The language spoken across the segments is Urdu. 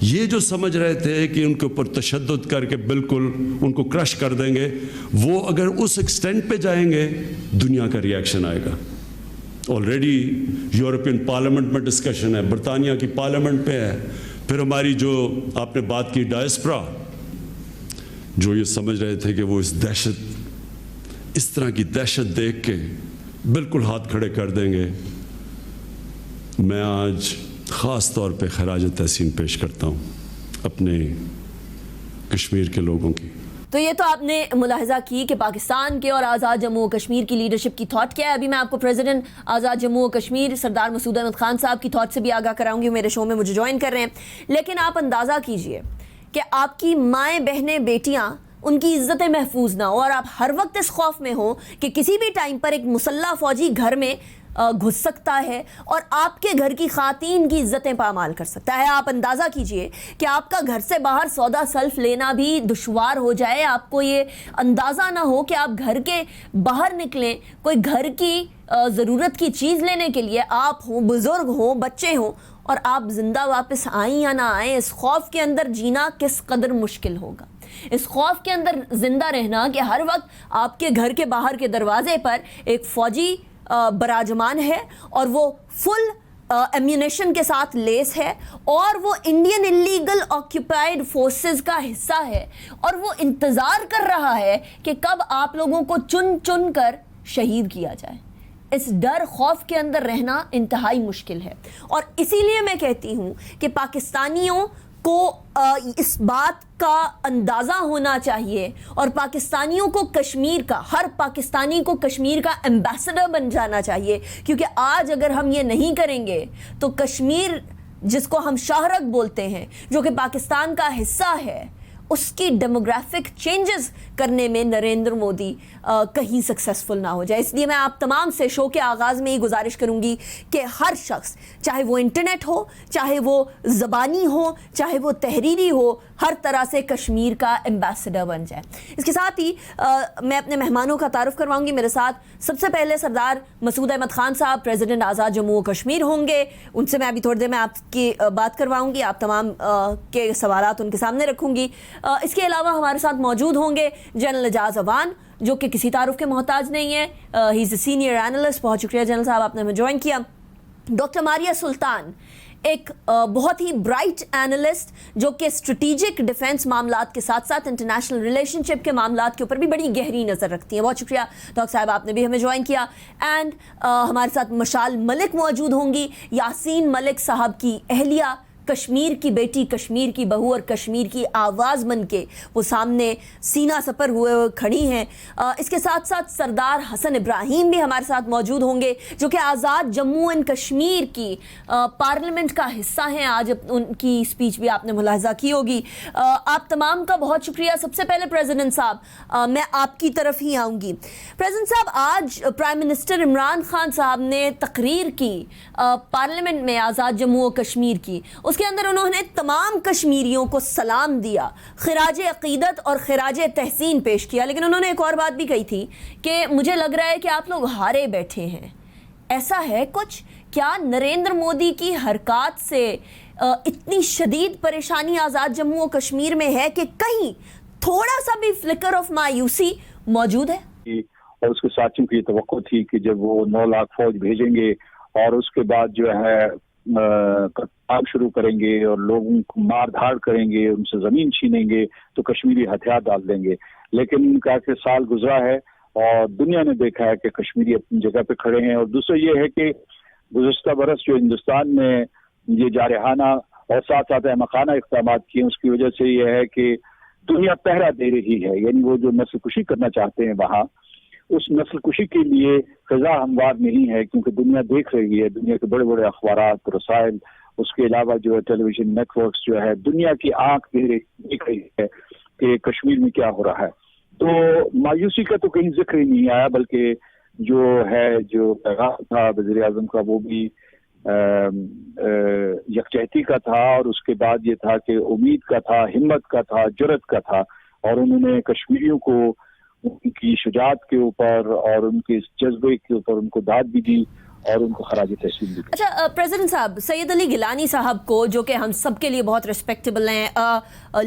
یہ جو سمجھ رہے تھے کہ ان کے اوپر تشدد کر کے بالکل ان کو کرش کر دیں گے، وہ اگر اس ایکسٹینٹ پہ جائیں گے دنیا کا ریئیکشن آئے گا. آلریڈی یورپین پارلیمنٹ میں ڈسکشن ہے، برطانیہ کی پارلیمنٹ پہ ہے. پھر ہماری جو آپ نے بات کی ڈائسپرا، جو یہ سمجھ رہے تھے کہ وہ اس طرح کی دہشت دیکھ کے بالکل ہاتھ کھڑے کر دیں گے. میں آج خاص طور پہ خراج تحسین پیش کرتا ہوں اپنے کشمیر کے لوگوں کی. تو یہ تو آپ نے ملاحظہ کی کہ پاکستان کے اور آزاد جموں و کشمیر کی لیڈرشپ کی تھاٹ کیا ہے. ابھی میں آپ کو پریزیڈنٹ آزاد جموں و کشمیر سردار مسعود احمد خان صاحب کی تھاٹ سے بھی آگاہ کراؤں گی. میرے شو میں مجھے جوائن کر رہے ہیں. لیکن آپ اندازہ کیجئے کہ آپ کی مائیں بہنیں بیٹیاں ان کی عزتیں محفوظ نہ ہو، اور آپ ہر وقت اس خوف میں ہو کہ کسی بھی ٹائم پر ایک مسلح فوجی گھر میں گھس سکتا ہے اور آپ کے گھر کی خواتین کی عزتیں پامال کر سکتا ہے. آپ اندازہ کیجئے کہ آپ کا گھر سے باہر سودا سلف لینا بھی دشوار ہو جائے. آپ کو یہ اندازہ نہ ہو کہ آپ گھر کے باہر نکلیں کوئی گھر کی ضرورت کی چیز لینے کے لیے، آپ ہوں، بزرگ ہوں، بچے ہوں، اور آپ زندہ واپس آئیں یا نہ آئیں. اس خوف کے اندر جینا کس قدر مشکل ہوگا. اس خوف کے اندر زندہ رہنا کہ ہر وقت آپ کے گھر کے باہر کے دروازے پر ایک فوجی براجمان ہے اور وہ فل ایمونیشن کے ساتھ لیس ہے، اور وہ انڈین انلیگل آکیوپائڈ فورسز کا حصہ ہے، اور وہ انتظار کر رہا ہے کہ کب آپ لوگوں کو چن چن کر شہید کیا جائے. اس ڈر خوف کے اندر رہنا انتہائی مشکل ہے. اور اسی لیے میں کہتی ہوں کہ پاکستانیوں کو اس بات کا اندازہ ہونا چاہیے، اور پاکستانیوں کو کشمیر کا، ہر پاکستانی کو کشمیر کا ایمبیسڈر بن جانا چاہیے. کیونکہ آج اگر ہم یہ نہیں کریں گے تو کشمیر جس کو ہم شاہرگ بولتے ہیں، جو کہ پاکستان کا حصہ ہے، اس کی ڈیموگرافک چینجز کرنے میں نریندر مودی کہیں سکسیسفل نہ ہو جائے. اس لیے میں آپ تمام سے شو کے آغاز میں یہ گزارش کروں گی کہ ہر شخص، چاہے وہ انٹرنیٹ ہو، چاہے وہ زبانی ہو، چاہے وہ تحریری ہو، ہر طرح سے کشمیر کا ایمبیسڈر بن جائے. اس کے ساتھ ہی میں اپنے مہمانوں کا تعارف کرواؤں گی. میرے ساتھ سب سے پہلے سردار مسعود احمد خان صاحب، پریزیڈنٹ آزاد جموں و کشمیر ہوں گے. ان سے میں ابھی تھوڑی دیر میں آپ کی بات کرواؤں گی، آپ تمام کے سوالات ان کے سامنے رکھوں گی. اس کے علاوہ ہمارے ساتھ موجود ہوں گے جنرل اعجاز اوان، جو کہ کسی تعارف کے محتاج نہیں ہے. ہی از اے سینئر اینالسٹ. بہت شکریہ جنرل صاحب، آپ نے ہمیں جوائن کیا. ڈاکٹر ماریہ سلطان، ایک بہت ہی برائٹ اینالسٹ جو کہ اسٹریٹجک ڈیفنس معاملات کے ساتھ ساتھ انٹرنیشنل ریلیشن شپ کے معاملات کے اوپر بھی بڑی گہری نظر رکھتی ہیں. بہت شکریہ ڈاکٹر صاحب، آپ نے بھی ہمیں جوائن کیا. اینڈ ہمارے ساتھ مشال ملک موجود ہوں گی، یاسین ملک صاحب کی اہلیہ، کشمیر کی بیٹی، کشمیر کی بہو اور کشمیر کی آواز بن کے وہ سامنے سینہ سپر ہوئے کھڑی ہیں. اس کے ساتھ ساتھ سردار حسن ابراہیم بھی ہمارے ساتھ موجود ہوں گے، جو کہ آزاد جموں اینڈ کشمیر کی پارلیمنٹ کا حصہ ہیں. آج ان کی اسپیچ بھی آپ نے ملاحظہ کی ہوگی. آپ تمام کا بہت شکریہ. سب سے پہلے پریزیڈنٹ صاحب، میں آپ کی طرف ہی آؤں گی. پریزیڈنٹ صاحب، آج پرائم منسٹر عمران خان صاحب نے تقریر کی پارلیمنٹ میں آزاد جموں و کشمیر کی. اس کے اندر انہوں نے تمام کشمیریوں کو سلام دیا، خراج عقیدت اور خراج تحسین پیش کیا. لیکن انہوں نے ایک اور بات بھی کہی تھی کہ مجھے لگ رہا ہے کہ آپ لوگ ہارے بیٹھے ہیں. ایسا ہے کچھ؟ کیا نریندر مودی کی حرکات سے اتنی شدید پریشانی آزاد جموں و کشمیر میں ہے کہ کہیں تھوڑا سا بھی فلکر آف مایوسی موجود ہے؟ اور اس کے ساتھیوں کی توقع تھی کہ جب وہ 9 لاکھ فوج بھیجیں گے اور اس کے بعد جو ہے کام شروع کریں گے اور لوگوں کو مار دھاڑ کریں گے، ان سے زمین چھینیں گے، تو کشمیری ہتھیار ڈال دیں گے. لیکن کافی سال گزرا ہے اور دنیا نے دیکھا ہے کہ کشمیری اپنی جگہ پہ کھڑے ہیں. اور دوسرا یہ ہے کہ گزشتہ برس جو ہندوستان میں یہ جارحانہ اور ساتھ ساتھ احمقانہ اقدامات کیے، اس کی وجہ سے یہ ہے کہ دنیا پہرا دے رہی ہے. یعنی وہ جو نسل کشی کرنا چاہتے ہیں وہاں، اس نسل کشی کے لیے فضا ہموار نہیں ہے، کیونکہ دنیا دیکھ رہی ہے. دنیا کے بڑے بڑے اخبارات، رسائل، اس کے علاوہ جو ہے ٹیلی ویژن نیٹ ورکس جو ہے دنیا کی آنکھ دیکھ رہی ہے کہ کشمیر میں کیا ہو رہا ہے. تو مایوسی کا تو کہیں ذکر ہی نہیں آیا، بلکہ جو پیغام تھا وزیر اعظم کا وہ بھی یکجہتی کا تھا، اور اس کے بعد یہ تھا کہ امید کا تھا، ہمت کا تھا، جرأت کا تھا. اور انہوں نے کشمیریوں کو ان کی شجاعت کے اوپر اور ان کے جذبے کے اوپر ان کو داد بھی دی. اور ان کو خراج تحسین بھی. اچھا پریزیڈنٹ صاحب, سید علی گیلانی صاحب کو جو کہ ہم سب کے لیے بہت ریسپیکٹیبل ہیں,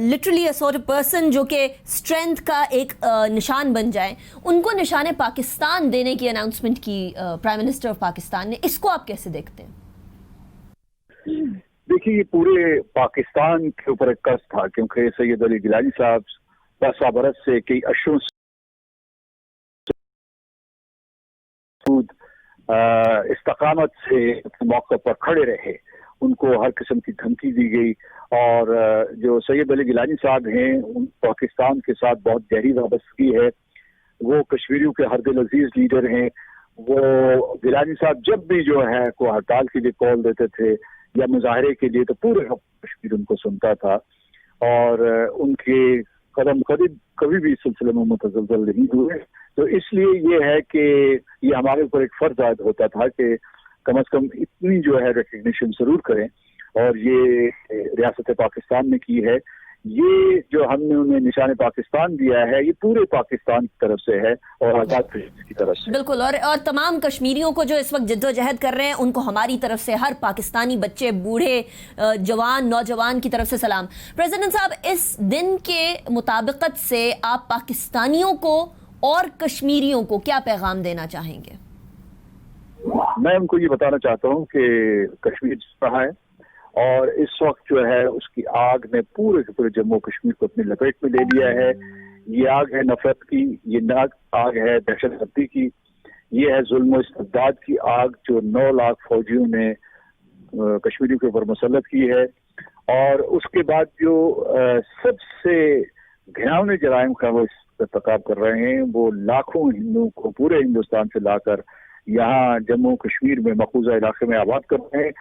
literally a sort of person جو کہ اسٹرینتھ کا ایک نشان بن جائیں, ان کو نشان پاکستان دینے کی اناؤنسمنٹ کی پرائم منسٹر آف پاکستان نے, اس کو آپ کیسے دیکھتے ہیں؟ دیکھیے یہ پورے پاکستان کے اوپر ایک قرض تھا, کیونکہ سید علی گیلانی صاحب 10 برس سے کئی اشوں استقامت سے موقع پر کھڑے رہے, ان کو ہر قسم کی دھمکی دی گئی, اور جو سید علی گیلانی صاحب ہیں ان پاکستان کے ساتھ بہت گہری وابستگی ہے, وہ کشمیریوں کے ہر دل عزیز لیڈر ہیں. وہ گیلانی صاحب جب بھی جو ہے کو ہڑتال کے لیے کال دیتے تھے یا مظاہرے کے لیے, تو پورے کشمیر ان کو سنتا تھا, اور ان کے قدم کبھی بھی اس سلسلے میں متزلزل نہیں ہوئے. تو اس لیے یہ ہے کہ یہ ہمارے اوپر ایک فرض عائد ہوتا تھا کہ کم از کم اتنی جو ہے ریکگنیشن ضرور کریں, اور یہ ریاست پاکستان نے کی ہے. یہ جو ہم نے انہیں نشان پاکستان دیا ہے یہ پورے پاکستان کی طرف سے ہے اور آزاد کشمیر کی طرف سے. بالکل, اور تمام کشمیریوں کو جو اس وقت جد و جہد کر رہے ہیں ان کو ہماری طرف سے, ہر پاکستانی بچے, بوڑھے, جوان, نوجوان کی طرف سے سلام. پریزیڈنٹ صاحب, اس دن کے مطابقت سے آپ پاکستانیوں کو اور کشمیریوں کو کیا پیغام دینا چاہیں گے؟ میں ان کو یہ بتانا چاہتا ہوں کہ کشمیر جس رہا ہے, اور اس وقت جو ہے اس کی آگ نے پورے کے پورے جموں کشمیر کو اپنی لپیٹ میں لے لیا ہے. یہ آگ ہے نفرت کی, یہ آگ ہے دہشت گردی کی, یہ ہے ظلم و استبداد کی آگ جو 9 لاکھ فوجیوں نے کشمیریوں کے اوپر مسلط کی ہے. اور اس کے بعد جو سب سے گھناؤنے جرائم کا وہ ارتکاب کر رہے ہیں, وہ لاکھوں ہندوؤں کو پورے ہندوستان سے لا کر یہاں جموں کشمیر میں مقبوضہ علاقے میں آباد کر رہے ہیں.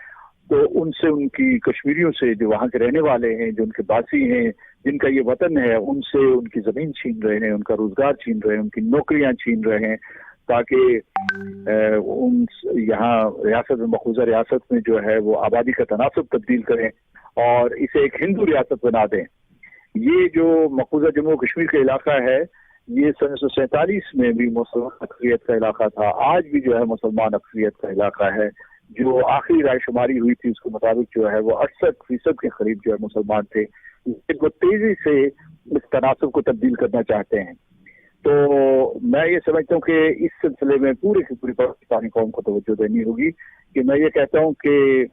تو ان سے, ان کی کشمیریوں سے جو وہاں کے رہنے والے ہیں, جو ان کے باسی ہیں, جن کا یہ وطن ہے, ان سے ان کی زمین چھین رہے ہیں, ان کا روزگار چھین رہے ہیں, ان کی نوکریاں چھین رہے ہیں, تاکہ ان یہاں ریاست میں, مقبوضہ ریاست میں جو ہے وہ آبادی کا تناسب تبدیل کریں اور اسے ایک ہندو ریاست بنا دیں. یہ جو مقبوضہ جموں کشمیر کا علاقہ ہے یہ 1947 میں بھی مسلمان اکثریت کا علاقہ تھا, آج بھی جو ہے مسلمان اکثریت کا علاقہ ہے. جو آخری رائے شماری ہوئی تھی اس کے مطابق جو ہے وہ 68% کے قریب جو ہے مسلمان تھے. وہ تیزی سے اس تناسب کو تبدیل کرنا چاہتے ہیں. تو میں یہ سمجھتا ہوں کہ اس سلسلے میں پوری کی پوری پاکستانی قوم کو توجہ دینی ہوگی. کہ میں یہ کہتا ہوں کہ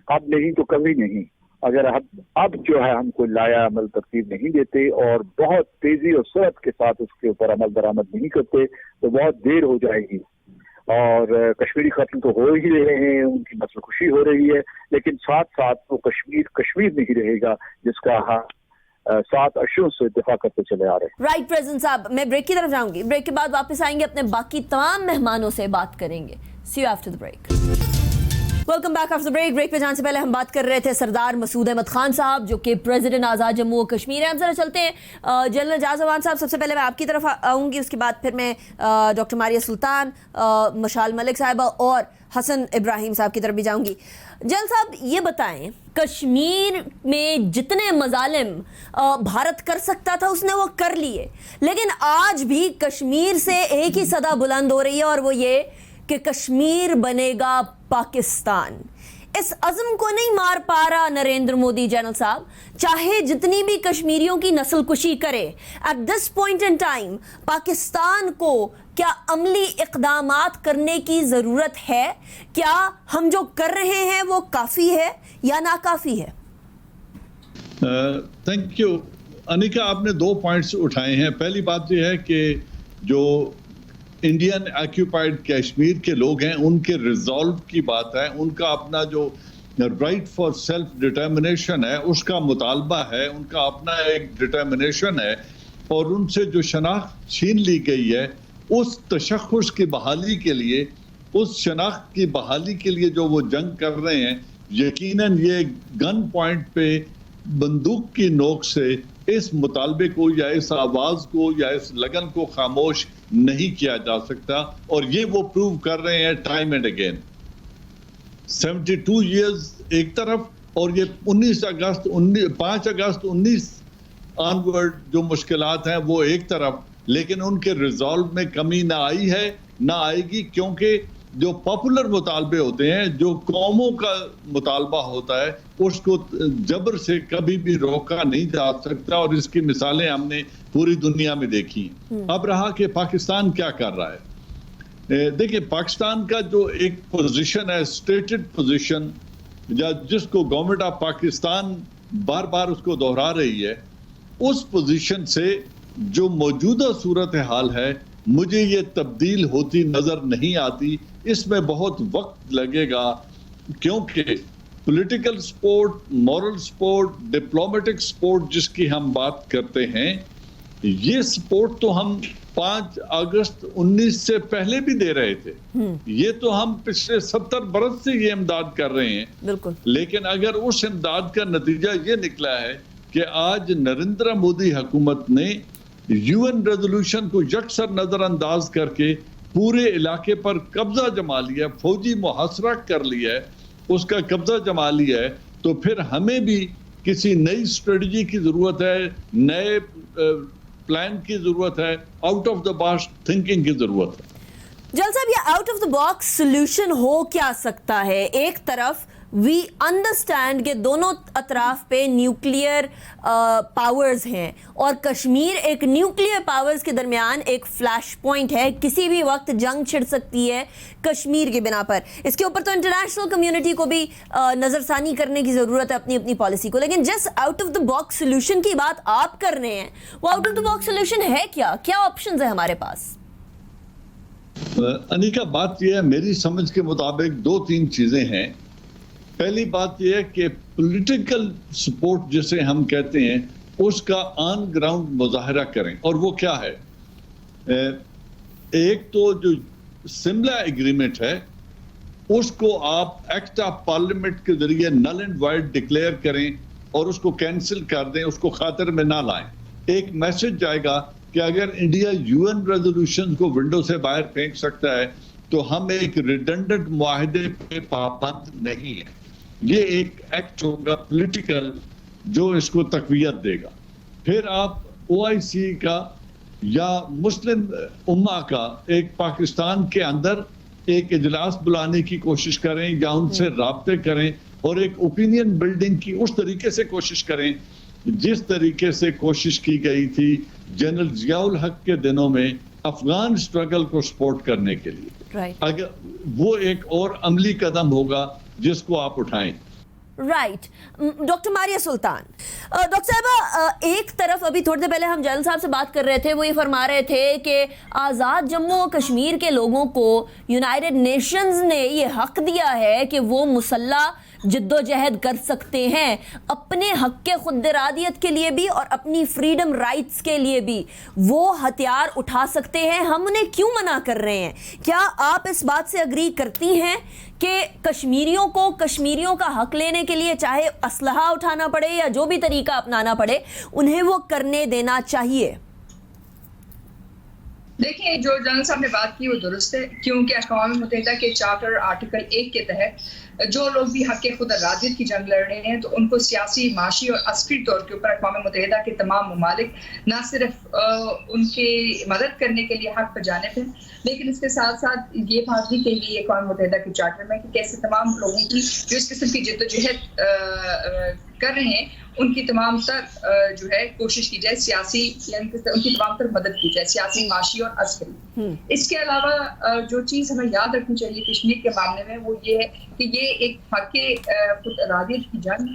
اب نہیں تو کبھی نہیں, اگر اب جو ہے ہم کوئی لایا عمل ترتیب نہیں دیتے اور بہت تیزی اور سرعت کے ساتھ اس کے اوپر عمل درآمد نہیں کرتے تو بہت دیر ہو جائے گی. اور کشمیری قتل تو ہو ہی رہے ہیں, ان کی نسل کشی ہو رہی ہے, لیکن ساتھ ساتھ وہ کشمیر نہیں رہے گا جس کا 7 اشوں سے دفاع کرتے چلے آ رہے ہیں. رائٹ پریزیڈنٹ صاحب, میں بریک کی طرف جاؤں گی, بریک کے بعد واپس آئیں گے, اپنے باقی تمام مہمانوں سے بات کریں گے. See you after the break. Welcome back after break. Break پہ جانے سے پہلے ہم بات کر رہے تھے سردار مسعود احمد خان صاحب جو کہ پریزیڈنٹ آزاد جموں و کشمیر ہیں. ہم ذرا چلتے ہیں جنرل اعجاز امان صاحب, سب سے پہلے میں آپ کی طرف آؤں گی, اس کے بعد پھر میں ڈاکٹر ماریہ سلطان, مشال ملک صاحبہ اور حسن ابراہیم صاحب کی طرف بھی جاؤں گی. جنرل صاحب یہ بتائیں, کشمیر میں جتنے مظالم بھارت کر سکتا تھا اس نے وہ کر لیے, لیکن آج بھی کشمیر سے ایک ہی صدا بلند ہو رہی ہے, اور وہ یہ کہ کشمیر بنے گا پاکستان. اس عزم کو نہیں مار پا رہا نریندر مودی جنرل صاحب, چاہے جتنی بھی کشمیریوں کی نسل کشی کرے. At this point in time Pakistan کو کیا عملی اقدامات کرنے کی ضرورت ہے؟ کیا ہم جو کر رہے ہیں وہ کافی ہے یا ناکافی ہے؟ تھینک یو انیکا, آپ نے 2 پوائنٹس اٹھائے ہیں. پہلی بات یہ ہے کہ جو انڈین آکیوپائڈ کشمیر کے لوگ ہیں ان کے ریزالو کی بات ہے, ان کا اپنا جو رائٹ فار سیلف ڈٹرمنیشن ہے اس کا مطالبہ ہے, ان کا اپنا ایک ڈٹرمنیشن ہے, اور ان سے جو شناخت چھین لی گئی ہے اس تشخص کی بحالی کے لیے, اس شناخت کی بحالی کے لیے جو وہ جنگ کر رہے ہیں, یقیناً یہ گن پوائنٹ پہ بندوق کی نوک سے اس مطالبے کو یا اس آواز کو یا اس لگن کو خاموش نہیں کیا جا سکتا. اور یہ وہ پروو کر رہے ہیں ٹائم اینڈ اگین. 72 ایئرز ایک طرف, اور یہ 5 اگست 19 آنورڈ جو مشکلات ہیں وہ ایک طرف, لیکن ان کے ریزالو میں کمی نہ آئی ہے نہ آئے گی, کیونکہ جو پاپولر مطالبے ہوتے ہیں, جو قوموں کا مطالبہ ہوتا ہے, اس کو جبر سے کبھی بھی روکا نہیں جا سکتا, اور اس کی مثالیں ہم نے پوری دنیا میں دیکھی. اب رہا کہ پاکستان کیا کر رہا ہے. دیکھیں, پاکستان کا جو ایک پوزیشن ہے, اسٹیٹڈ پوزیشن, جس کو گورنمنٹ آف پاکستان بار بار اس کو دہرا رہی ہے, اس پوزیشن سے جو موجودہ صورتحال ہے مجھے یہ تبدیل ہوتی نظر نہیں آتی. اس میں بہت وقت لگے گا, کیونکہ political support, moral support, diplomatic support جس کی ہم بات کرتے ہیں, یہ سپورٹ تو ہم 5 اگست 19 سے پہلے بھی دے رہے تھے. یہ تو ہم پچھلے 70 برس سے یہ امداد کر رہے ہیں. بالکل. لیکن اگر اس امداد کا نتیجہ یہ نکلا ہے کہ آج نریندر مودی حکومت نے یو این ریزولوشن کو یکسر نظر انداز کر کے پورے علاقے پر قبضہ جما لیا, فوجی محاصرہ کر لیا ہے, اس کا قبضہ جما لیا ہے, تو پھر ہمیں بھی کسی نئی اسٹریٹجی کی ضرورت ہے, نئے پلان کی ضرورت ہے, out of the box thinking کی ضرورت ہے. جل صاحب, یہ out of the box solution ہو کیا سکتا ہے؟ ایک طرف وی انڈرسٹینڈ کہ دونوں اطراف پہ نیوکلیئر پاورز ہیں, اور کشمیر ایک نیوکلیئر پاورز کے درمیان ایک فلیش پوائنٹ ہے, کسی بھی وقت جنگ چھڑ سکتی ہے کشمیر کے بنا پر. اس کے اوپر تو انٹرنیشنل کمیونٹی کو بھی نظر ثانی کرنے کی ضرورت ہے اپنی اپنی پالیسی کو. لیکن جس out of the box solution کی بات آپ کر رہے ہیں, وہ out of the box solution ہے کیا؟ کیا آپشنز ہیں ہمارے پاس؟ انیکا, بات یہ ہے میری سمجھ کے مطابق 2-3 چیزیں ہیں. پہلی بات یہ ہے کہ پولیٹیکل سپورٹ جسے ہم کہتے ہیں, اس کا آن گراؤنڈ مظاہرہ کریں. اور وہ کیا ہے؟ ایک تو جو سملا ایگریمنٹ ہے, اس کو آپ ایکٹ آف پارلیمنٹ کے ذریعے نل اینڈ وائڈ ڈکلیئر کریں اور اس کو کینسل کر دیں, اس کو خاطر میں نہ لائیں. ایک میسج جائے گا کہ اگر انڈیا یو این ریزولوشن کو ونڈو سے باہر پھینک سکتا ہے تو ہم ایک ریڈنڈنٹ معاہدے پہ پابند نہیں ہیں. یہ ایک ایکٹ ہوگا پولیٹیکل جو اس کو تقویت دے گا. پھر آپ OIC کا یا مسلم امہ کا ایک پاکستان کے اندر ایک اجلاس بلانے کی کوشش کریں, یا ان سے رابطے کریں, اور ایک اوپینین بلڈنگ کی اس طریقے سے کوشش کریں جس طریقے سے کوشش کی گئی تھی جنرل ضیاء الحق کے دنوں میں افغان اسٹرگل کو سپورٹ کرنے کے لیے. اگر وہ ایک اور عملی قدم ہوگا جس کو آپ اٹھائیں. رائٹ. ڈاکٹر ماریہ سلطان, ڈاکٹر صاحبہ, ایک طرف ابھی تھوڑی دیر پہلے ہم جلال صاحب سے بات کر رہے تھے, وہ یہ فرما رہے تھے کہ آزاد جموں و کشمیر کے لوگوں کو یونائٹڈ نیشنز نے یہ حق دیا ہے کہ وہ مسلح جد و جہد کر سکتے ہیں اپنے حق کے خود ارادیت کے لیے بھی اور اپنی فریڈم رائٹس کے لیے بھی, وہ ہتھیار اٹھا سکتے ہیں. ہم انہیں کیوں منع کر رہے ہیں؟ کیا آپ اس بات سے اگری کرتی ہیں کہ کشمیریوں کو کشمیریوں کا حق لینے کے لیے چاہے اسلحہ اٹھانا پڑے یا جو بھی طریقہ اپنانا پڑے, انہیں وہ کرنے دینا چاہیے؟ دیکھیں, جو جنرل صاحب نے بات کی وہ درست ہے, کیونکہ اقوام متحدہ کے چارٹر آرٹیکل 1 کے تحت جو لوگ بھی حق خود ارادیت کی جنگ لڑ رہے ہیں تو ان کو سیاسی, معاشی اور عسکری طور کے اوپر اقوام متحدہ کے تمام ممالک نہ صرف ان کی مدد کرنے کے لیے حق بجانب ہیں, لیکن اس کے ساتھ ساتھ یہ بات بھی کہی گئی اقوام متحدہ کے چارٹر میں کہ کیسے تمام لوگوں کی جو اس قسم کی جدوجہد کر رہے ہیں ان کی تمام تر جو ہے کوشش کی جائے سیاسی, یعنی ان کی تمام تر مدد کی جائے سیاسی, معاشی اور عسکری. اس کے علاوہ جو چیز ہمیں یاد رکھنی چاہیے کشمیر کے معاملے میں وہ یہ ہے کہ یہ ایک حق خود ارادیت کی جنگ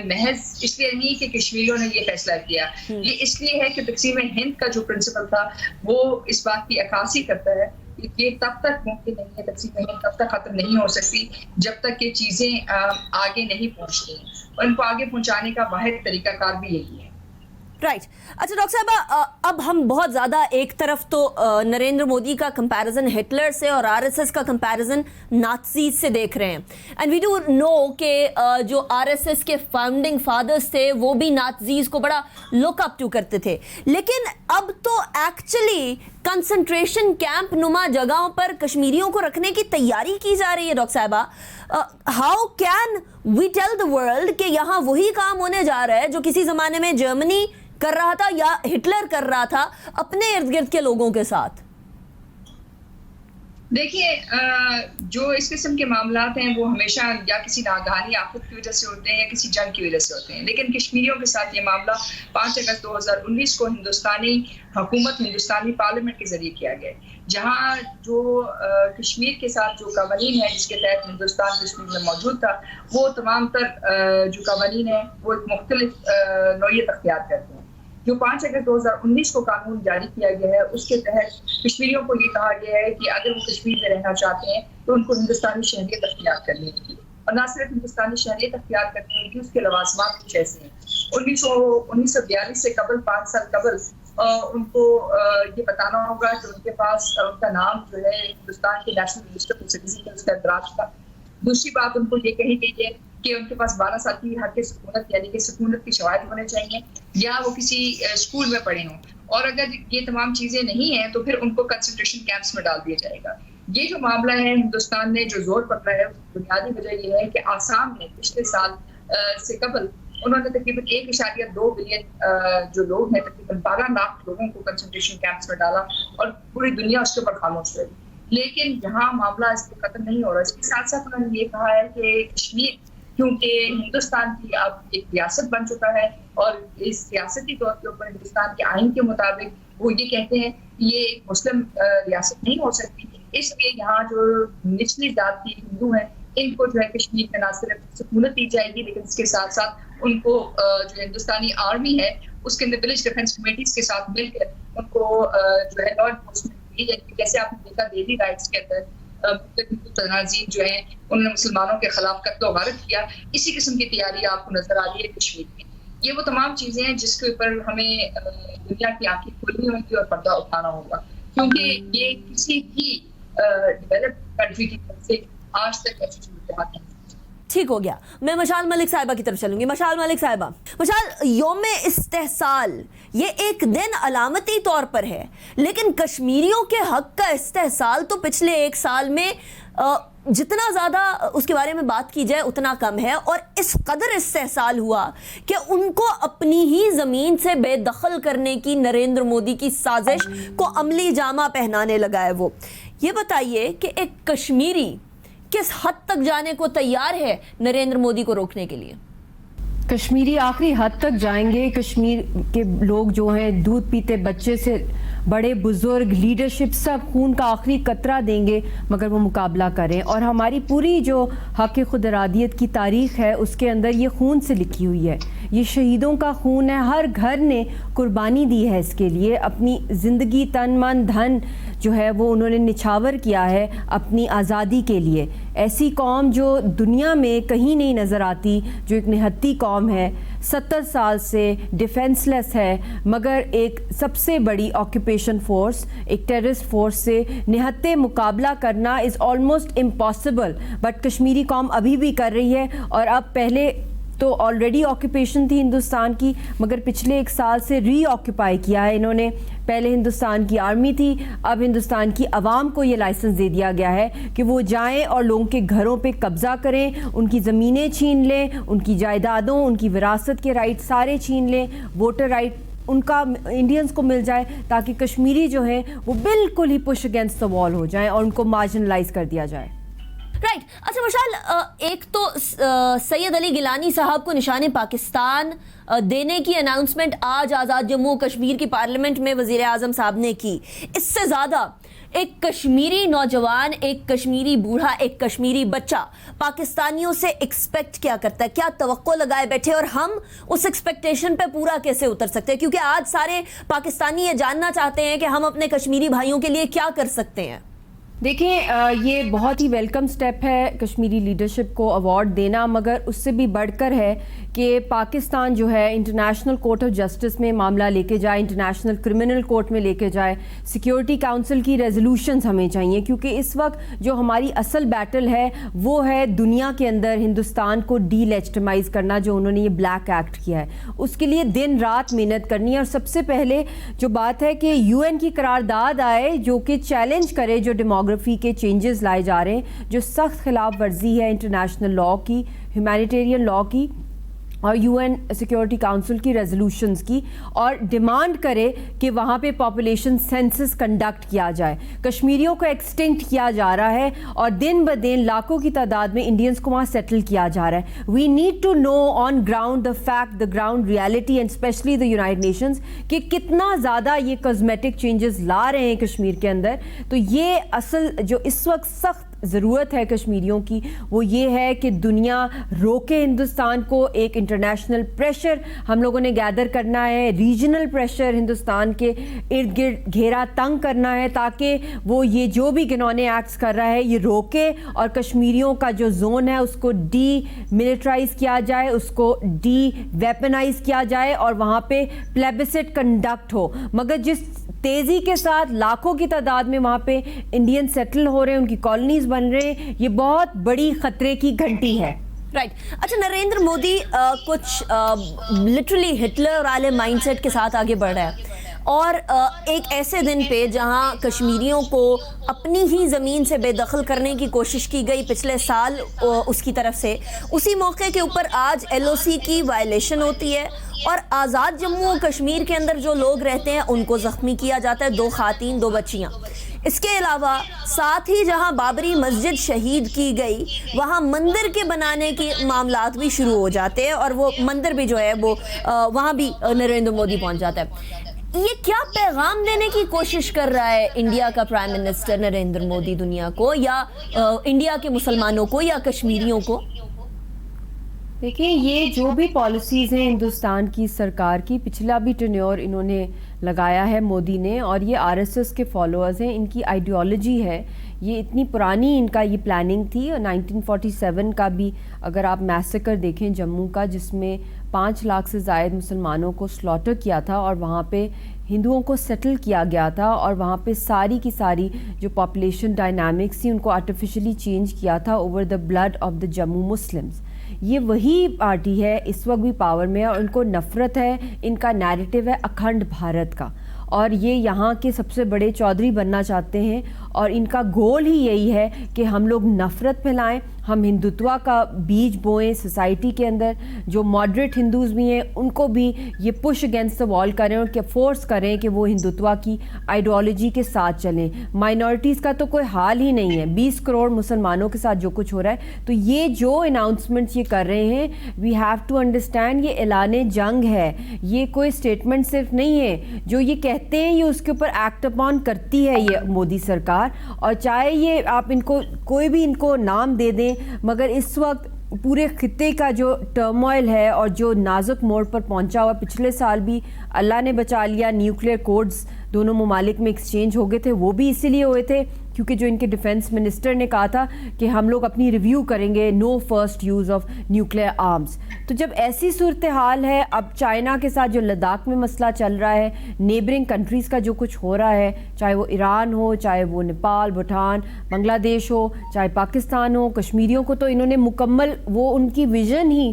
محض اس لیے نہیں کہ کشمیریوں نے یہ فیصلہ کیا, یہ اس لیے ہے کہ تقسیم ہند کا جو پرنسپل تھا وہ اس بات کی عکاسی کرتا ہے کہ یہ تب تک ممکن نہیں ہے, تقسیم ہند تب تک ختم نہیں ہو سکتی جب تک یہ چیزیں آگے نہیں پہنچتی ہیں, اور ان کو آگے پہنچانے کا واحد طریقہ کار بھی یہی ہے. رائٹ. اچھا ڈاکٹر صاحبہ, اب ہم بہت زیادہ ایک طرف تو نریندر مودی کا کمپیریزن ہٹلر سے اور RSS کا کمپیریزن نازیز سے دیکھ رہے ہیں, اینڈ وی ڈو نو کہ جو RSS کے فاؤنڈنگ فادرز تھے وہ بھی نازیز کو بڑا لک اپ ٹو کرتے تھے, لیکن اب تو ایکچولی کنسنٹریشن کیمپ نما جگہوں پر کشمیریوں کو رکھنے کی تیاری کی جا رہی ہے. ڈاکٹر صاحبہ, how can we tell the world کہ یہاں وہی کام ہونے جا رہا ہے جو کسی زمانے میں جرمنی کر رہا تھا یا ہٹلر کر رہا تھا اپنے ارد گرد کے لوگوں کے ساتھ؟ دیکھیے جو اس قسم کے معاملات ہیں وہ ہمیشہ یا کسی ناگہانی آفت کی وجہ سے ہوتے ہیں یا کسی جنگ کی وجہ سے ہوتے ہیں، لیکن کشمیریوں کے ساتھ یہ معاملہ 5 اگست 2019 کو ہندوستانی حکومت، ہندوستانی پارلیمنٹ کے ذریعے کیا گیا، جہاں جو کشمیر کے ساتھ جو قوانین ہیں جس کے تحت ہندوستان کشمیر میں موجود تھا، وہ تمام تر جو قوانین ہیں وہ ایک مختلف نوعیت اختیار کرتے ہیں۔ جو 5 اگست 2019 کو قانون جاری کیا گیا ہے اس کے تحت کشمیریوں کو یہ کہا گیا ہے کہ اگر وہ کشمیر میں رہنا چاہتے ہیں تو ان کو ہندوستانی شہریت اختیار کرنی ہوگی، اور نہ صرف ہندوستانی شہریت اختیار کرنی ہوگی، اس کے لوازمات کچھ ایسے ہیں۔ 1942 سے قبل 5 سال قبل ان کو یہ بتانا ہوگا کہ ان کے پاس ان کا نام جو ہے ہندوستان کے نیشنل رجسٹر آف سٹیزن کا اس کا اندراج تھا۔ دوسری بات ان کو یہ کہی گئی ہے کہ ان کے پاس 12 سال کی حق سکونت یعنی کہ سکونت کی شواہد ہونے چاہیے، یا وہ کسی اسکول میں پڑھے ہوں، اور اگر یہ تمام چیزیں نہیں ہیں تو پھر ان کو کنسنٹریشن کیمپس میں ڈال دیا جائے گا۔ یہ جو معاملہ ہے ہندوستان نے جو زور پکڑا ہے، بنیادی وجہ یہ ہے کہ آسام نے پچھلے سال سے قبل انہوں نے تقریباً 1.2 بلین جو لوگ ہیں، تقریباً 12 لاکھ لوگوں کو کنسنٹریشن کیمپس میں ڈالا، اور پوری دنیا اس کے اوپر خاموش رہی۔ لیکن یہاں معاملہ اس کو ختم نہیں ہو رہا۔ اس کے ساتھ ساتھ انہوں نے یہ کہا ہے کہ کشمیر کیونکہ ہندوستان کی اب ایک ریاست بن چکا ہے، اور اس سیاستی طور کے اوپر ہندوستان کے آئین کے مطابق وہ یہ کہتے ہیں کہ یہ ایک مسلم ریاست نہیں ہو سکتی، اس لیے یہاں جو نچلی ذات کے ہندو ہیں ان کو جو ہے کشمیر میں نہ صرف سکونت دی جائے گی، لیکن اس کے ساتھ ساتھ ان کو جو ہندوستانی آرمی ہے اس کے اندر ولیج ڈیفینس کمیٹیز کے ساتھ مل کر ان کو جو ہے لا انفورسمنٹ دی جائے گی۔ جیسے آپ نے دیکھا ڈیلی رائٹس کے اندر تنازع جو ہیں انہوں نے مسلمانوں کے خلاف قتل و غارت کیا، اسی قسم کی تیاری آپ کو نظر آ رہی ہے کشمیر میں۔ یہ وہ تمام چیزیں ہیں جس کے اوپر ہمیں دنیا کی آنکھیں کھولنی ہوں گی اور پردہ اٹھانا ہوگا، کیونکہ یہ کسی بھی ڈیولپڈ کنٹری کی طرف سے آج تک ایسی صورتحال نہیں۔ ٹھیک ہو گیا، میں مشال ملک صاحبہ کی طرف چلوں گی۔ مشال ملک صاحبہ، مشال، یوم استحصال یہ ایک دن علامتی طور پر ہے، لیکن کشمیریوں کے حق کا استحصال تو پچھلے 1 سال میں جتنا زیادہ اس کے بارے میں بات کی جائے اتنا کم ہے، اور اس قدر استحصال ہوا کہ ان کو اپنی ہی زمین سے بے دخل کرنے کی نریندر مودی کی سازش کو عملی جامہ پہنانے لگا ہے۔ وہ یہ بتائیے کہ ایک کشمیری کس حد تک جانے کو تیار ہے نریندر مودی کو روکنے کے لیے؟ کشمیری آخری حد تک جائیں گے۔ کشمیر کے لوگ جو ہیں دودھ پیتے بچے سے بڑے بزرگ، لیڈرشپ، سب خون کا آخری قطرہ دیں گے مگر وہ مقابلہ کریں، اور ہماری پوری جو حق خود ارادیت کی تاریخ ہے اس کے اندر یہ خون سے لکھی ہوئی ہے، یہ شہیدوں کا خون ہے، ہر گھر نے قربانی دی ہے اس کے لیے، اپنی زندگی، تن من دھن جو ہے وہ انہوں نے نچھاور کیا ہے اپنی آزادی کے لیے۔ ایسی قوم جو دنیا میں کہیں نہیں نظر آتی، جو ایک نہتی قوم ہے، 70 سال سے ڈیفینس لیس ہے، مگر ایک سب سے بڑی آکوپیشن فورس، ایک ٹیررسٹ فورس سے نہتے مقابلہ کرنا is almost impossible, but Kashmiri قوم ابھی بھی کر رہی ہے۔ اور اب پہلے تو آلریڈی آکوپیشن تھی ہندوستان کی، مگر پچھلے 1 سال سے ری آکوپائی کیا ہے انہوں نے۔ پہلے ہندوستان کی آرمی تھی، اب ہندوستان کی عوام کو یہ لائسنس دے دیا گیا ہے کہ وہ جائیں اور لوگوں کے گھروں پہ قبضہ کریں، ان کی زمینیں چھین لیں، ان کی جائیدادوں، ان کی وراثت کے رائٹ سارے چھین لیں، ووٹر رائٹ ان کا انڈینز کو مل جائے، تاکہ کشمیری جو ہیں وہ بالکل ہی پش اگینسٹ دا وال ہو جائیں اور ان کو مارجنلائز کر دیا جائے۔ رائٹ۔ اچھا مشال، ایک تو سید علی گیلانی صاحب کو نشان پاکستان دینے کی اناؤنسمنٹ آج آزاد جموں کشمیر کی پارلیمنٹ میں وزیر اعظم صاحب نے کی، اس سے زیادہ ایک کشمیری نوجوان، ایک کشمیری بوڑھا، ایک کشمیری بچہ پاکستانیوں سے ایکسپیکٹ کیا کرتا ہے، کیا توقع لگائے بیٹھے، اور ہم اس ایکسپیکٹیشن پہ پورا کیسے اتر سکتے ہیں؟ کیونکہ آج سارے پاکستانی یہ جاننا چاہتے ہیں کہ ہم اپنے کشمیری بھائیوں کے لیے کیا کر سکتے ہیں۔ دیکھیں، یہ بہت ہی ویلکم سٹیپ ہے کشمیری لیڈرشپ کو ایوارڈ دینا، مگر اس سے بھی بڑھ کر ہے کہ پاکستان جو ہے انٹرنیشنل کورٹ آف جسٹس میں معاملہ لے کے جائے، انٹرنیشنل کرمنل کورٹ میں لے کے جائے، سیکیورٹی کاؤنسل کی ریزولوشنز ہمیں چاہیے، کیونکہ اس وقت جو ہماری اصل بیٹل ہے وہ ہے دنیا کے اندر ہندوستان کو ڈی لیجٹمائز کرنا، جو انہوں نے یہ بلیک ایکٹ کیا ہے، اس کے لیے دن رات محنت کرنی ہے۔ اور سب سے پہلے جو بات ہے کہ UN کی قرارداد آئے جو کہ چیلنج کرے جو ڈیموگرافی کے چینجز لائے جا رہے ہیں، جو سخت خلاف ورزی ہے انٹرنیشنل لاء کی، ہیومینیٹیرین لاء کی، اور UN سیکیورٹی کاؤنسل کی ریزولوشنز کی, اور ڈیمانڈ کرے کہ وہاں پہ پاپولیشن سینسس کنڈکٹ کیا جائے. کشمیریوں کو ایکسٹنکٹ کیا جا رہا ہے اور دن بدن لاکھوں کی تعداد میں انڈینس کو وہاں سیٹل کیا جا رہا ہے. We need to know on ground the fact, the ground reality, and especially the United Nations, کہ کتنا زیادہ یہ کازمیٹک چینجز لا رہے ہیں کشمیر کے اندر. تو یہ اصل جو اس وقت سخت ضرورت ہے کشمیریوں کی, وہ یہ ہے کہ دنیا روکے ہندوستان کو. ایک انٹرنیشنل پریشر ہم لوگوں نے گیدر کرنا ہے, ریجنل پریشر ہندوستان کے ارد گرد گھیرا تنگ کرنا ہے, تاکہ وہ یہ جو بھی گھنونے ایکٹس کر رہا ہے یہ روکے, اور کشمیریوں کا جو زون ہے اس کو ڈی ملٹرائز کیا جائے, اس کو ڈی ویپنائز کیا جائے, اور وہاں پہ پلیبسٹ کنڈکٹ ہو. مگر جس تیزی کے ساتھ لاکھوں کی تعداد میں وہاں پہ انڈین سیٹل ہو رہے ہیں, ان کی کالونیز بن رہے ہیں, یہ بہت بڑی خطرے کی گھنٹی ہے. رائٹ. اچھا, نریندر مودی کچھ لٹرلی ہٹلر والے مائنڈ سیٹ کے ساتھ آگے بڑھ رہا ہے, اور ایک ایسے دن پہ جہاں کشمیریوں کو اپنی ہی زمین سے بے دخل کرنے کی کوشش کی گئی پچھلے سال اس کی طرف سے, اسی موقع کے اوپر آج LOC کی وائلیشن ہوتی ہے, اور آزاد جموں و کشمیر کے اندر جو لوگ رہتے ہیں ان کو زخمی کیا جاتا ہے, 2 خواتین 2 بچیاں. اس کے علاوہ ساتھ ہی جہاں بابری مسجد شہید کی گئی وہاں مندر کے بنانے کے معاملات بھی شروع ہو جاتے ہیں, اور وہ مندر بھی جو ہے وہ وہاں بھی نریندر مودی پہنچ جاتا ہے. یہ کیا پیغام دینے کی کوشش کر رہا ہے انڈیا کا پرائم منسٹر نریندر مودی دنیا کو, یا انڈیا کے مسلمانوں کو, یا کشمیریوں کو؟ دیکھیں, یہ جو بھی پالیسیز ہیں ہندوستان کی سرکار کی, پچھلا بھی ٹینیور انہوں نے لگایا ہے مودی نے, اور یہ RSS کے فالوورز ہیں, ان کی آئیڈیالوجی ہے, یہ اتنی پرانی ان کا یہ پلاننگ تھی. 1947 کا بھی اگر آپ میسیکر دیکھیں جموں کا, جس میں 5 لاکھ سے زائد مسلمانوں کو سلاٹر کیا تھا, اور وہاں پہ ہندوؤں کو سیٹل کیا گیا تھا, اور وہاں پہ ساری کی ساری جو پاپولیشن ڈائنامکس تھی ان کو آرٹیفیشلی چینج کیا تھا over the blood of the Jammu Muslims. یہ وہی پارٹی ہے اس وقت بھی پاور میں ہے, اور ان کو نفرت ہے, ان کا نیریٹو ہے اکھنڈ بھارت کا, اور یہ یہاں کے سب سے بڑے چودھری بننا چاہتے ہیں, اور ان کا گول ہی یہی ہے کہ ہم لوگ نفرت پھیلائیں, ہم ہندوتوا کا بیج بوئیں سوسائٹی کے اندر. جو ماڈریٹ ہندوز بھی ہیں ان کو بھی یہ پش اگینسٹ دا وال کریں, اور کہ فورس کریں کہ وہ ہندوتوا کی آئیڈیالوجی کے ساتھ چلیں. مائنورٹیز کا تو کوئی حال ہی نہیں ہے, 20 کروڑ مسلمانوں کے ساتھ جو کچھ ہو رہا ہے. تو یہ جو اناؤنسمنٹس یہ کر رہے ہیں, وی ہیو ٹو انڈرسٹینڈ یہ اعلان جنگ ہے, یہ کوئی اسٹیٹمنٹ صرف نہیں ہے. جو یہ کہتے ہیں یہ اس کے اوپر ایکٹ اپون کرتی ہے یہ مودی سرکار, اور چاہے یہ آپ ان کو کوئی بھی ان کو نام دے دیں, مگر اس وقت پورے خطے کا جو ٹرموائل ہے اور جو نازک موڑ پر پہنچا ہوا, پچھلے سال بھی اللہ نے بچا لیا, نیوکلیئر کوڈز دونوں ممالک میں ایکسچینج ہو گئے تھے, وہ بھی اسی لیے ہوئے تھے کیونکہ جو ان کے ڈیفنس منسٹر نے کہا تھا کہ ہم لوگ اپنی ریویو کریں گے, no first use of nuclear arms. تو جب ایسی صورتحال ہے, اب چائنا کے ساتھ جو لداخ میں مسئلہ چل رہا ہے, نیبرنگ کنٹریز کا جو کچھ ہو رہا ہے, چاہے وہ ایران ہو, چاہے وہ نیپال, بھوٹان, بنگلہ دیش ہو, چاہے پاکستان ہو, کشمیریوں کو تو انہوں نے مکمل, وہ ان کی ویژن ہی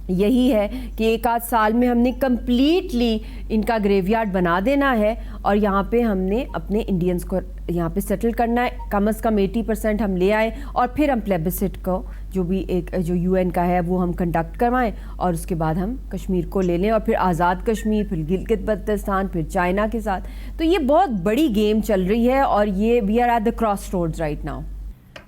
یہی ہے کہ 1 آدھ سال میں ہم نے کمپلیٹلی ان کا گریو یارڈ بنا دینا ہے, اور یہاں پہ ہم نے اپنے انڈینز کو یہاں پہ سیٹل کرنا ہے, کم از کم 80% ہم لے آئیں, اور پھر ہم پلیبسٹ کو جو بھی ایک جو UN کا ہے وہ ہم کنڈکٹ کروائیں, اور اس کے بعد ہم کشمیر کو لے لیں, اور پھر آزاد کشمیر, پھر گلگت بلتستان, پھر چائنا کے ساتھ. تو یہ بہت بڑی گیم چل رہی ہے, اور یہ we are at the crossroads right now.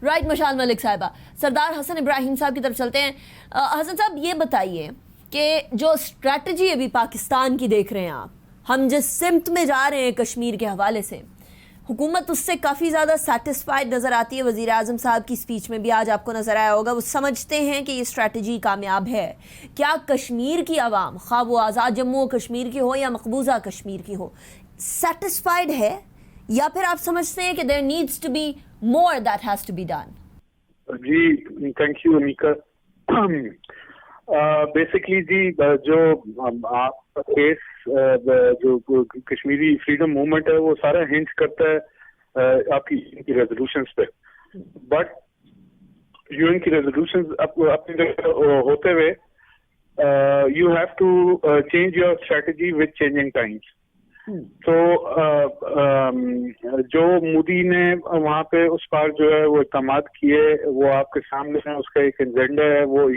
Right. Mishal Malik صاحبہ, سردار حسن ابراہیم صاحب کی طرف چلتے ہیں. حسن صاحب, یہ بتائیے کہ جو اسٹریٹجی ابھی پاکستان کی دیکھ رہے ہیں آپ, ہم جس سمت میں جا رہے ہیں کشمیر کے حوالے سے, حکومت اس سے کافی زیادہ سیٹسفائیڈ نظر آتی ہے. وزیر اعظم صاحب کی اسپیچ میں بھی آج آپ کو نظر آیا ہوگا, وہ سمجھتے ہیں کہ یہ اسٹریٹجی کامیاب ہے. کیا کشمیر کی عوام, خواہ وہ آزاد جموں و کشمیر کی ہو یا مقبوضہ کشمیر کی ہو, سیٹسفائیڈ ہے, یا پھر آپ سمجھتے ہیں کہ there needs to be more that has to be done? جی تھینک یو انیکا. بیسکلی جی جو آپ کا کیس جو کشمیری فریڈم موومنٹ ہے وہ سارا ہنٹ کرتا ہے آپ کی ریزولوشنز پہ, بٹ UN کی ریزولوشنز اپنی جگہ ہوتے ہوئے you have to change your strategy with changing times. تو جو مودی نے وہاں پہ اس بار جو ہے وہ اقدامات کیے وہ آپ کے سامنے ہیں. اس کا ایک ایجنڈا ہے, وہ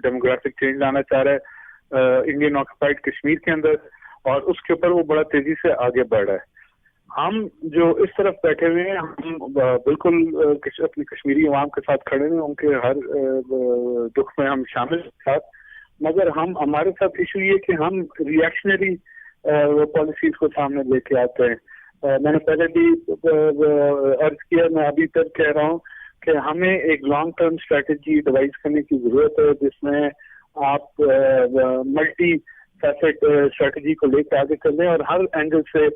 ڈیموگرافک چینج لانا چاہ رہا ہے انڈین آکوپائڈ کشمیر کے اندر, اور اس کے اوپر وہ بڑا تیزی سے آگے بڑھ رہا ہے. ہم جو اس طرف بیٹھے ہوئے ہیں ہم بالکل اپنی کشمیری عوام کے ساتھ کھڑے ہیں, ان کے ہر دکھ میں ہم شامل ہیں ساتھ, مگر ہمارے ساتھ ایشو یہ کہ ہم ریئیکشنری پالیسیز کو سامنے لے کے آتے ہیں. میں نے پہلے بھی عرض کیا, میں ابھی تک کہہ رہا ہوں کہ ہمیں ایک لانگ ٹرم اسٹریٹجی ڈیوائز کرنے کی ضرورت ہے, جس میں آپ ملٹی فیسٹ اسٹریٹجی کو لے کے آگے چل رہے ہیں اور ہر اینگل سے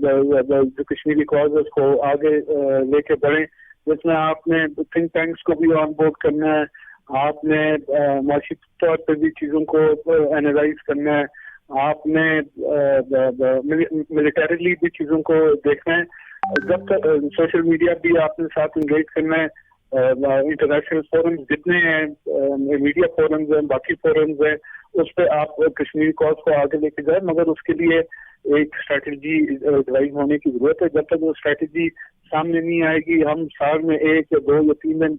جو کشمیری کاز ہے اس کو آگے لے کے بڑھیں, جس میں آپ نے تھنک ٹینکس کو بھی آن بورڈ کرنا ہے, آپ نے معاشی طور پہ بھی چیزوں کو اینالائز کرنا ہے, آپ نے ملیٹریلی بھی چیزوں کو دیکھنا ہے, جب تک سوشل میڈیا بھی آپ نے ساتھ انگیج کرنا ہے, انٹرنیشنل فورمز جتنے ہیں, میڈیا فورمز ہیں, باقی فورمز ہیں, اس پہ آپ کشمیری کاز کو آگے لے کے جائیں, مگر اس کے لیے ایک اسٹریٹجی ڈیوائز ہونے کی ضرورت ہے. جب تک وہ اسٹریٹجی سامنے نہیں آئے گی, ہم سال میں 1 یا 2 یا 3 دن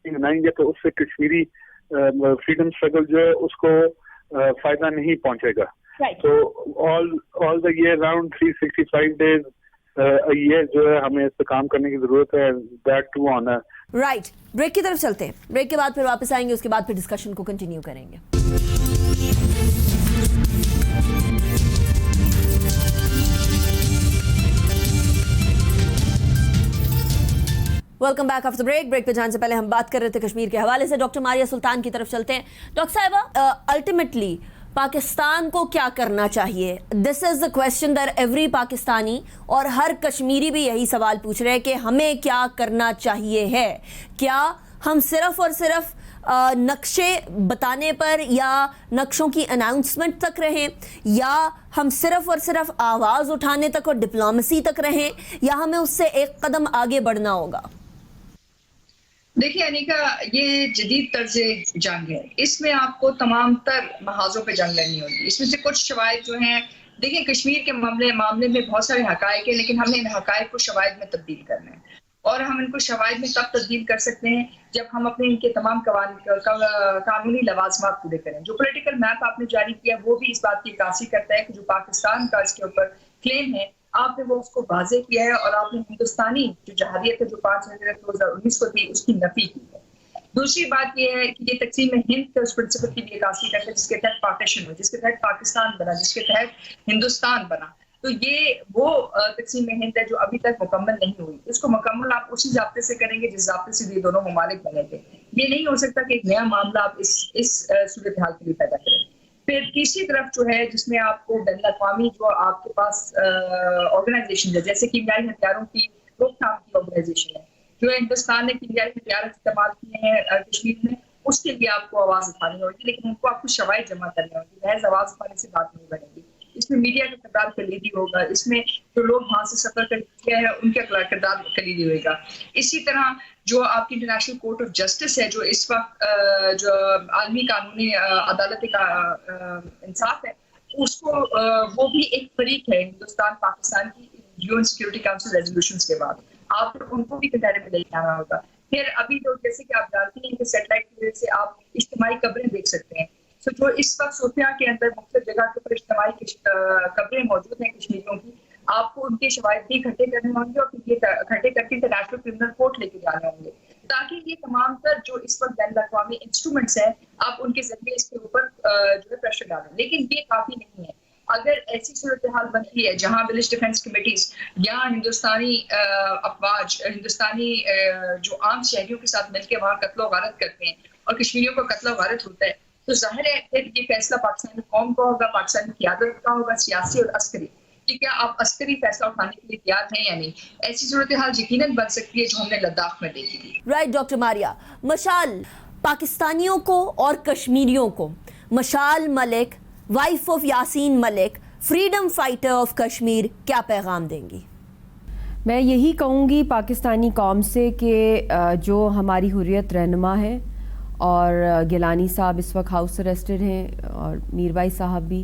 بنائیں گے تو اس سے کشمیری فریڈم اسٹرگل جو ہے اس کو فائدہ نہیں پہنچے گا. تو آل دا ایئر راؤنڈ 365 days یہ جو ہے ہمیں اس پہ کام کرنے کی ضرورت ہے. That to on right. Break کی طرف چلتے ہیں, بریک کے بعد پھر واپس آئیں گے, اس کے بعد پھر ڈسکشن کو کنٹینیو کریں گے. Welcome back after break. Break پہ جانے سے پہلے ہم بات کر رہے تھے کشمیر کے حوالے سے. ڈاکٹر ماریہ سلطان کی طرف چلتے ہیں. ڈاکٹر صاحبہ, الٹیمیٹلی پاکستان کو کیا کرنا چاہیے؟ دس از دا کویسچن دیٹ ایوری پاکستانی اور ہر کشمیری بھی یہی سوال پوچھ رہے ہیں کہ ہمیں کیا کرنا چاہیے ہے. کیا ہم صرف اور صرف نقشے بتانے پر یا نقشوں کی اناؤنسمنٹ تک رہیں, یا ہم صرف اور صرف آواز اٹھانے تک اور ڈپلومیسی تک رہیں, یا ہمیں اس سے ایک قدم آگے بڑھنا ہوگا؟ دیکھیے انیکا, یہ جدید طرز جنگ ہے, اس میں آپ کو تمام تر محاذوں پہ جنگ لڑنی ہوگی. اس میں سے کچھ شواہد جو ہیں, دیکھیں کشمیر کے معاملے میں بہت سارے حقائق ہیں, لیکن ہم نے ان حقائق کو شواہد میں تبدیل کرنا ہے, اور ہم ان کو شواہد میں تب تبدیل کر سکتے ہیں جب ہم اپنے ان کے تمام قانونی لوازمات پورے کریں. جو پولیٹیکل میپ آپ نے جاری کیا وہ بھی اس بات کی عکاسی کرتا ہے کہ جو پاکستان کا اس کے اوپر کلیم ہے, آپ نے وہ اس کو واضح کیا ہے, اور آپ نے ہندوستانی جو جہادیت ہے جو 5 جنوری 2019 کو تھی اس کی نفی کی ہے. دوسری بات یہ ہے کہ یہ تقسیم ہند کے اس پرنسپل کی بھی عکاسی کرتا ہے جس کے تحت پارٹیشن ہوئی, جس کے تحت پاکستان بنا, جس کے تحت ہندوستان بنا. تو یہ وہ تقسیم ہند ہے جو ابھی تک مکمل نہیں ہوئی. اس کو مکمل آپ اسی ضابطے سے کریں گے جس ضابطے سے یہ دونوں ممالک بنے تھے. یہ نہیں ہو سکتا کہ ایک نیا معاملہ آپ اس صورتحال کے لیے پیدا کریں. پھر تیسری طرف جو ہے جس میں آپ کو بین الاقوامی جو آپ کے پاس آرگنائزیشن ہے, جیسے کیمیائی ہتھیاروں کی روک تھام کی آرگنائزیشن ہے, جو ہندوستان نے کیمیائی ہتھیار استعمال کیے ہیں کشمیر میں, اس کے لیے آپ کو آواز اٹھانی ہوگی, لیکن ان کو آپ کو شواہد جمع کرنے ہوگی. محض آواز اٹھانے سے بات نہیں بنے گی. اس میں میڈیا کا کردار کلیدی ہوگا, اس میں جو لوگ وہاں سے سفر کر کے ہیں ان کا کردار کلیدی ہوئے گا. اسی طرح جو آپ کی انٹرنیشنل کورٹ آف جسٹس ہے, جو اس وقت جو عالمی قانونی عدالت کا انصاف ہے, اس کو وہ بھی ایک فریق ہے ہندوستان پاکستان کی UN سیکیورٹی کاؤنسل ریزولوشنز کے بعد, آپ ان کو بھی کنٹینر میں لے کے آنا ہوگا. پھر ابھی جو جیسے کہ آپ جانتے ہیں کہ سیٹلائٹ کی وجہ سے آپ اجتماعی قبریں دیکھ سکتے ہیں. تو جو اس وقت صوفیہ کے اندر مختلف جگہ کے اوپر اجتماعی قبریں موجود ہیں کشمیریوں کی, آپ کو ان کے شواہد بھی اکٹھے کرنے ہوں گے, اور یہ اکٹھے کر کے انٹرنیشنل کرمنل کورٹ لے کے جانے ہوں گے, تاکہ یہ تمام تر جو اس وقت بین الاقوامی انسٹرومنٹس ہیں آپ ان کے ذریعے اس کے اوپر جو ہے پریشر ڈالیں. لیکن یہ کافی نہیں ہے. اگر ایسی صورتحال بنتی ہے جہاں ولیج ڈیفنس کمیٹیز یا ہندوستانی افواج ہندوستانی جو عام شہریوں کے ساتھ مل کے وہاں قتل و غارت کرتے ہیں اور کشمیریوں کو قتل و غارت ہوتا ہے, تو ظاہر ہے پھر یہ فیصلہ پاکستانی قوم کا ہوگا, پاکستانی قیادت کا ہوگا, سیاسی اور عسکری, کہ کیا آپ عسکری فیصلہ اٹھانے کے لیے تیار ہیں یا نہیں. ایسی صورتحال یقیناً بن سکتی ہے جو ہم نے لداخ میں دیکھی تھی. رائٹ. ڈاکٹر ماریہ, مشال پاکستانیوں کو اور کشمیریوں کو, Mishal Malik wife of Yasin Malik, freedom fighter of Kashmir, کیا پیغام دیں گی؟ میں یہی کہوں گی پاکستانی قوم سے کہ جو ہماری حریت رہنما ہے, اور گیلانی صاحب اس وقت ہاؤس اریسٹڈ ہیں, اور میر بھائی صاحب بھی,